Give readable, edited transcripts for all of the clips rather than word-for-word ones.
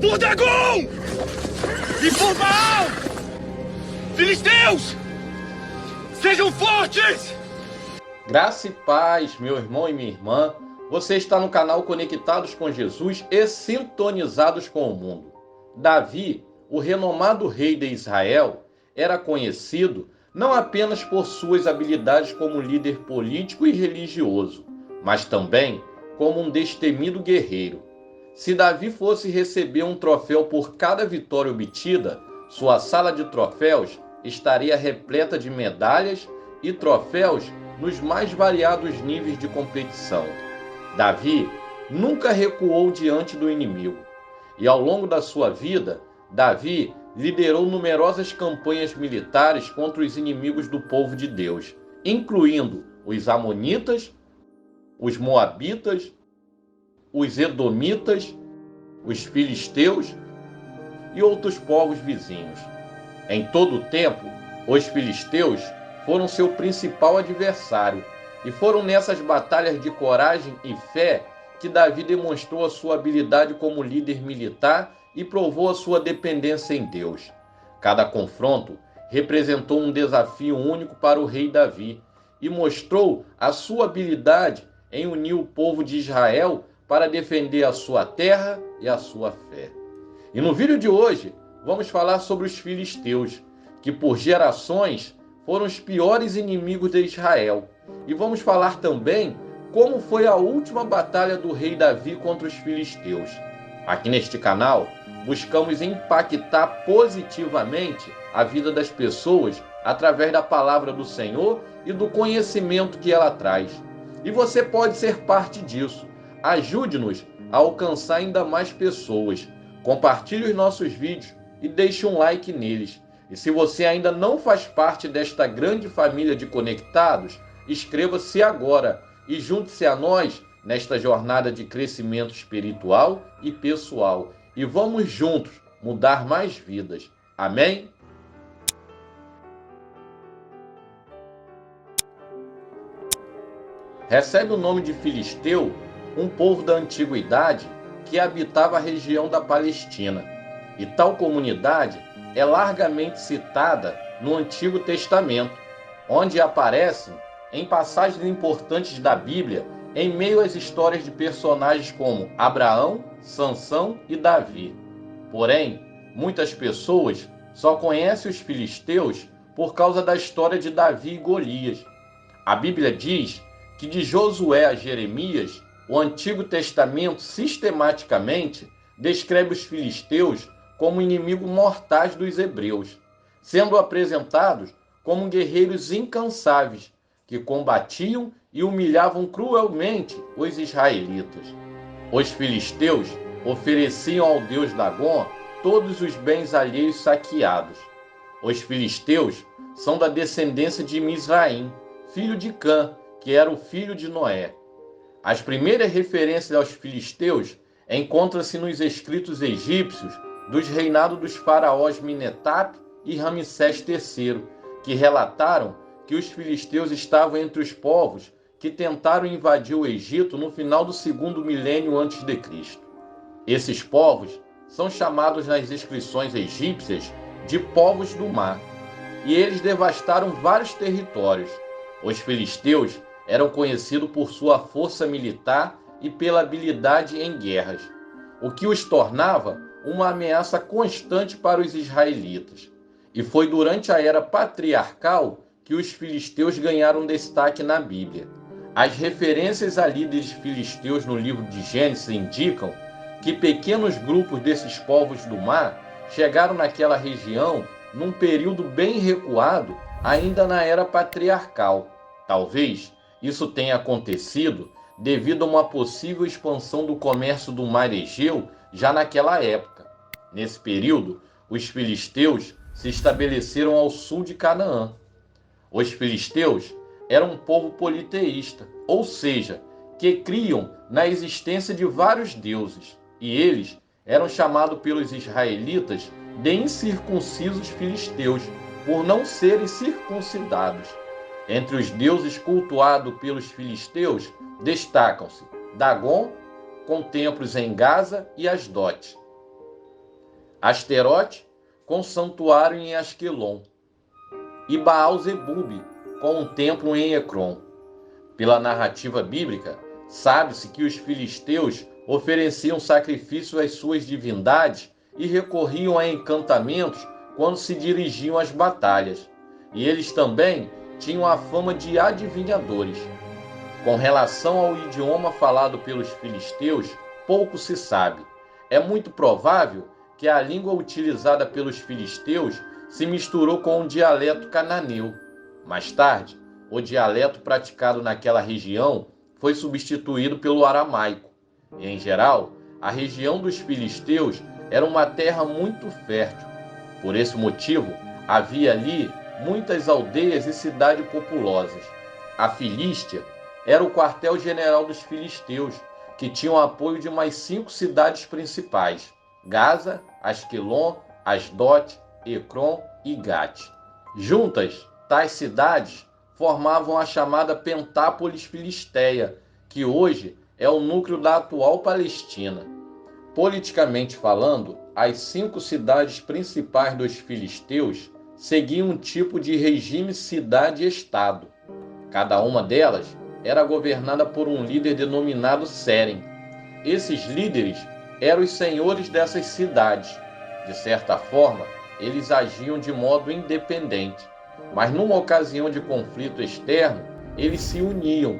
Por Dagon! E por Baal! Filisteus! Sejam fortes! Graça e paz, meu irmão e minha irmã. Você está no canal Conectados com Jesus e Sintonizados com o Mundo. Davi, o renomado rei de Israel, era conhecido não apenas por suas habilidades como líder político e religioso, mas também como um destemido guerreiro. Se Davi fosse receber um troféu por cada vitória obtida, sua sala de troféus estaria repleta de medalhas e troféus nos mais variados níveis de competição. Davi nunca recuou diante do inimigo, e ao longo da sua vida, Davi liderou numerosas campanhas militares contra os inimigos do povo de Deus, incluindo os Amonitas, os Moabitas, os Edomitas, os Filisteus e outros povos vizinhos. Em todo o tempo, os filisteus foram seu principal adversário, e foram nessas batalhas de coragem e fé que Davi demonstrou a sua habilidade como líder militar e provou a sua dependência em Deus. Cada confronto representou um desafio único para o rei Davi e mostrou a sua habilidade em unir o povo de Israel para defender a sua terra e a sua fé. E no vídeo de hoje, vamos falar sobre os filisteus, que por gerações foram os piores inimigos de Israel. E vamos falar também como foi a última batalha do rei Davi contra os filisteus. Aqui neste canal, buscamos impactar positivamente a vida das pessoas através da palavra do Senhor e do conhecimento que ela traz. E você pode ser parte disso. Ajude-nos a alcançar ainda mais pessoas. Compartilhe os nossos vídeos e deixe um like neles. E se você ainda não faz parte desta grande família de conectados, inscreva-se agora e junte-se a nós nesta jornada de crescimento espiritual e pessoal. E vamos juntos mudar mais vidas. Amém? Recebe o nome de Filisteu um povo da antiguidade que habitava a região da Palestina. E tal comunidade é largamente citada no Antigo Testamento, onde aparecem em passagens importantes da Bíblia em meio às histórias de personagens como Abraão, Sansão e Davi. Porém, muitas pessoas só conhecem os filisteus por causa da história de Davi e Golias. A Bíblia diz que de Josué a Jeremias, o Antigo Testamento sistematicamente descreve os filisteus como inimigos mortais dos hebreus, sendo apresentados como guerreiros incansáveis que combatiam e humilhavam cruelmente os israelitas. Os filisteus ofereciam ao deus Dagon todos os bens alheios saqueados. Os filisteus são da descendência de Misraim, filho de Cã, que era o filho de Noé. As primeiras referências aos filisteus encontram-se nos escritos egípcios dos reinados dos faraós Minetap e Ramsés III, que relataram que os filisteus estavam entre os povos que tentaram invadir o Egito no final do segundo milênio antes de Cristo. Esses povos são chamados nas inscrições egípcias de povos do mar, e eles devastaram vários territórios. Os filisteus eram conhecidos por sua força militar e pela habilidade em guerras, o que os tornava uma ameaça constante para os israelitas. E foi durante a era patriarcal que os filisteus ganharam destaque na Bíblia. As referências a líderes filisteus no livro de Gênesis indicam que pequenos grupos desses povos do mar chegaram naquela região num período bem recuado, ainda na era patriarcal. Talvez isso tenha acontecido devido a uma possível expansão do comércio do mar Egeu já naquela época. Nesse período, os filisteus se estabeleceram ao sul de Canaã. Os filisteus eram um povo politeísta, ou seja, que criam na existência de vários deuses, e eles eram chamados pelos israelitas de incircuncisos filisteus, por não serem circuncidados. Entre os deuses cultuados pelos filisteus destacam-se Dagon, com templos em Gaza e Asdote, Asterote, com santuário em Asquelon, e Baal-zebub, com um templo em Ecrom. Pela narrativa bíblica, sabe-se que os filisteus ofereciam sacrifício às suas divindades e recorriam a encantamentos quando se dirigiam às batalhas. E eles também tinham a fama de adivinhadores. Com relação ao idioma falado pelos filisteus, pouco se sabe. É muito provável que a língua utilizada pelos filisteus se misturou com um dialeto cananeu. Mais tarde, o dialeto praticado naquela região foi substituído pelo aramaico. E, em geral, a região dos filisteus era uma terra muito fértil. Por esse motivo, havia ali muitas aldeias e cidades populosas. A Filístia era o quartel-general dos filisteus, que tinham apoio de mais 5 cidades principais: Gaza, Asquelon, Asdote, Ecrom e Gate. Juntas, tais cidades formavam a chamada Pentápolis Filisteia, que hoje é o núcleo da atual Palestina. Politicamente falando, as 5 cidades principais dos filisteus seguiam um tipo de regime cidade-estado. Cada uma delas era governada por um líder denominado Seren. Esses líderes eram os senhores dessas cidades. De certa forma, eles agiam de modo independente, mas numa ocasião de conflito externo, eles se uniam.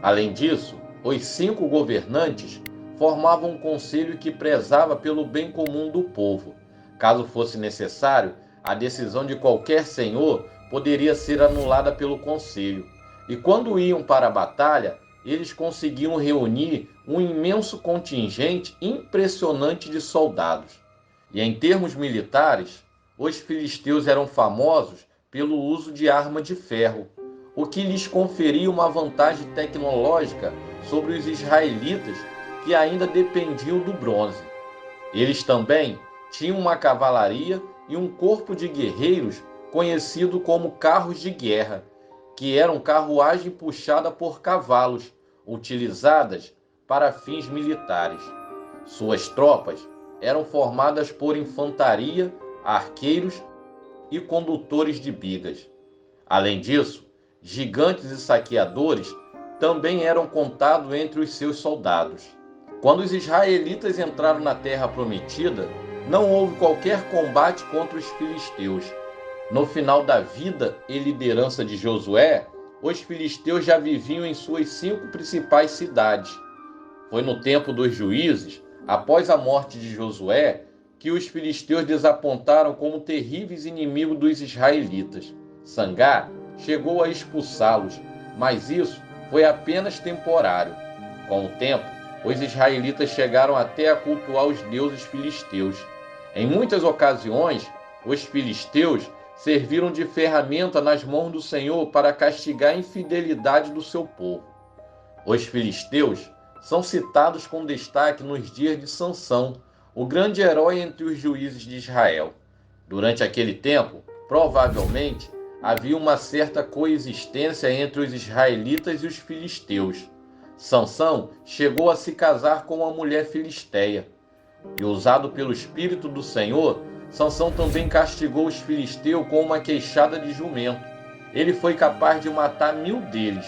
Além disso, os 5 governantes formavam um conselho que prezava pelo bem comum do povo. Caso fosse necessário, a decisão de qualquer senhor poderia ser anulada pelo conselho. E quando iam para a batalha, eles conseguiam reunir um imenso contingente impressionante de soldados. E em termos militares, os filisteus eram famosos pelo uso de arma de ferro, o que lhes conferia uma vantagem tecnológica sobre os israelitas, que ainda dependiam do bronze. Eles também tinham uma cavalaria e um corpo de guerreiros conhecido como carros de guerra, que eram carruagem puxada por cavalos, utilizadas para fins militares. Suas tropas eram formadas por infantaria, arqueiros e condutores de bigas. Além disso, gigantes e saqueadores também eram contados entre os seus soldados. Quando os israelitas entraram na terra prometida, não houve qualquer combate contra os filisteus. No final da vida e liderança de Josué, os filisteus já viviam em suas 5 principais cidades. Foi no tempo dos juízes, após a morte de Josué, que os filisteus desapontaram como terríveis inimigos dos israelitas. Sangá chegou a expulsá-los, mas isso foi apenas temporário. Com o tempo, os israelitas chegaram até a cultuar os deuses filisteus. Em muitas ocasiões, os filisteus serviram de ferramenta nas mãos do Senhor para castigar a infidelidade do seu povo. Os filisteus são citados com destaque nos dias de Sansão, o grande herói entre os juízes de Israel. Durante aquele tempo, provavelmente, havia uma certa coexistência entre os israelitas e os filisteus. Sansão chegou a se casar com uma mulher filisteia. E usado pelo Espírito do Senhor, Sansão também castigou os filisteus com uma queixada de jumento. Ele foi capaz de matar 1000 deles,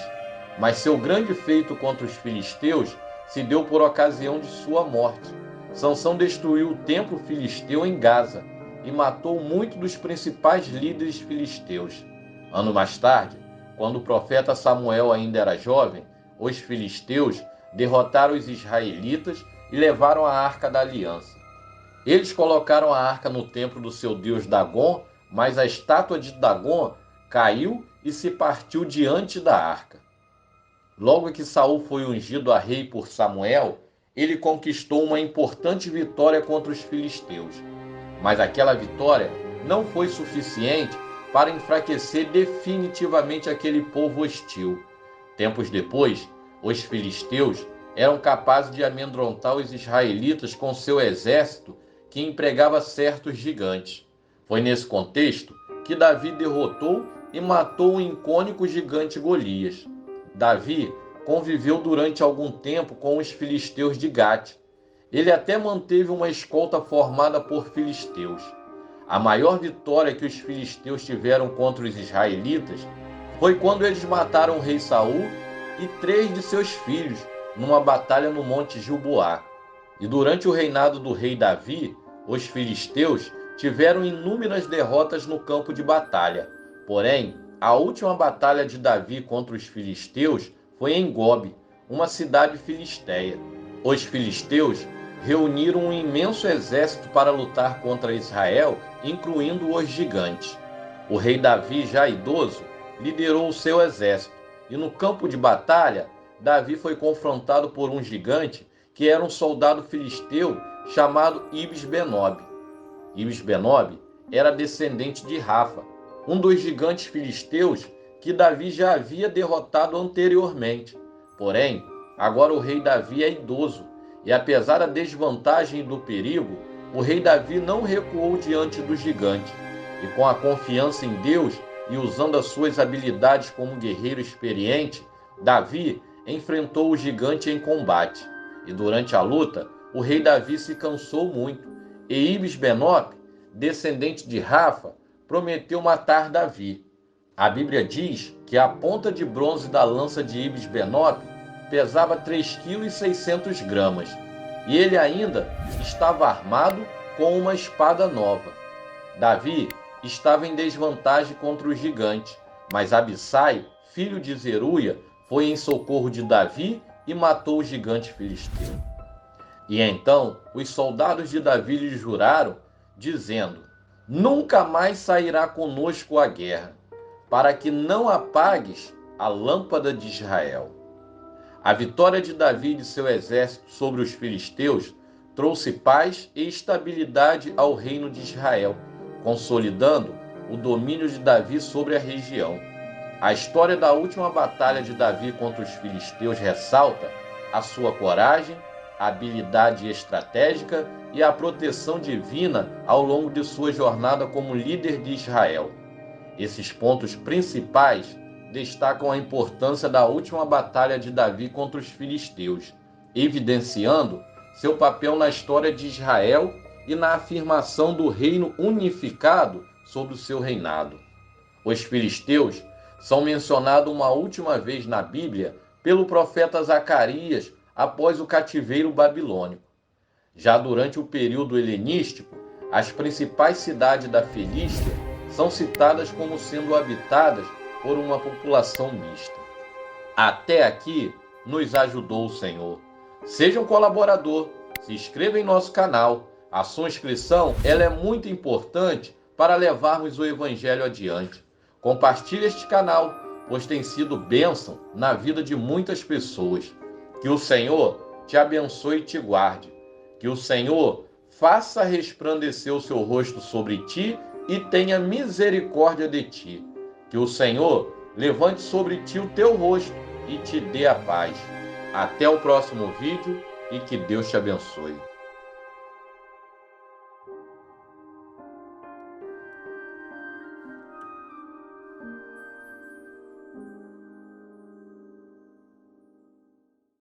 mas seu grande feito contra os filisteus se deu por ocasião de sua morte. Sansão destruiu o templo filisteu em Gaza e matou muitos dos principais líderes filisteus. Anos mais tarde, quando o profeta Samuel ainda era jovem, os filisteus derrotaram os israelitas e levaram a Arca da Aliança. Eles colocaram a arca no templo do seu deus Dagom, mas a estátua de Dagom caiu e se partiu diante da arca. Logo que Saul foi ungido a rei por Samuel, ele conquistou uma importante vitória contra os filisteus. Mas aquela vitória não foi suficiente para enfraquecer definitivamente aquele povo hostil. Tempos depois, os filisteus eram capazes de amedrontar os israelitas com seu exército, que empregava certos gigantes. Foi nesse contexto que Davi derrotou e matou o icônico gigante Golias. Davi conviveu durante algum tempo com os filisteus de Gate, Ele até manteve uma escolta formada por filisteus. A maior vitória que os filisteus tiveram contra os israelitas foi quando eles mataram o rei Saul e 3 de seus filhos numa batalha no Monte Gilboá. E durante o reinado do rei Davi, os filisteus tiveram inúmeras derrotas no campo de batalha. Porém, a última batalha de Davi contra os filisteus foi em Gobe, uma cidade filisteia. Os filisteus reuniram um imenso exército para lutar contra Israel, incluindo os gigantes. O rei Davi, já idoso, liderou o seu exército, e no campo de batalha, Davi foi confrontado por um gigante que era um soldado filisteu chamado Ibis-Benob. Ibis-Benob era descendente de Rafa, um dos gigantes filisteus que Davi já havia derrotado anteriormente. Porém, agora o rei Davi é idoso, e apesar da desvantagem e do perigo, o rei Davi não recuou diante do gigante, e com a confiança em Deus e usando as suas habilidades como guerreiro experiente, Davi enfrentou o gigante em combate. E durante a luta, o rei Davi se cansou muito, e Ibis-Benob, descendente de Rafa, prometeu matar Davi. A Bíblia diz que a ponta de bronze da lança de Ibis-Benob pesava 3,6 kg, e ele ainda estava armado com uma espada nova. Davi estava em desvantagem contra o gigante, mas Abissai, filho de Zeruia, foi em socorro de Davi e matou o gigante filisteu. E então os soldados de Davi lhe juraram, dizendo: nunca mais sairá conosco a guerra, para que não apagues a lâmpada de Israel. A vitória de Davi e de seu exército sobre os filisteus trouxe paz e estabilidade ao reino de Israel, consolidando o domínio de Davi sobre a região. A história da última batalha de Davi contra os filisteus ressalta a sua coragem, habilidade estratégica e a proteção divina ao longo de sua jornada como líder de Israel. Esses pontos principais destacam a importância da última batalha de Davi contra os filisteus, evidenciando seu papel na história de Israel e na afirmação do reino unificado sob o seu reinado. Os filisteus são mencionados uma última vez na Bíblia pelo profeta Zacarias após o cativeiro babilônico. Já durante o período helenístico, as principais cidades da Filístia são citadas como sendo habitadas por uma população mista. Até aqui nos ajudou o Senhor. Seja um colaborador, se inscreva em nosso canal. A sua inscrição ela é muito importante para levarmos o Evangelho adiante. Compartilhe este canal, pois tem sido bênção na vida de muitas pessoas. Que o Senhor te abençoe e te guarde. Que o Senhor faça resplandecer o seu rosto sobre ti e tenha misericórdia de ti. Que o Senhor levante sobre ti o teu rosto e te dê a paz. Até o próximo vídeo e que Deus te abençoe.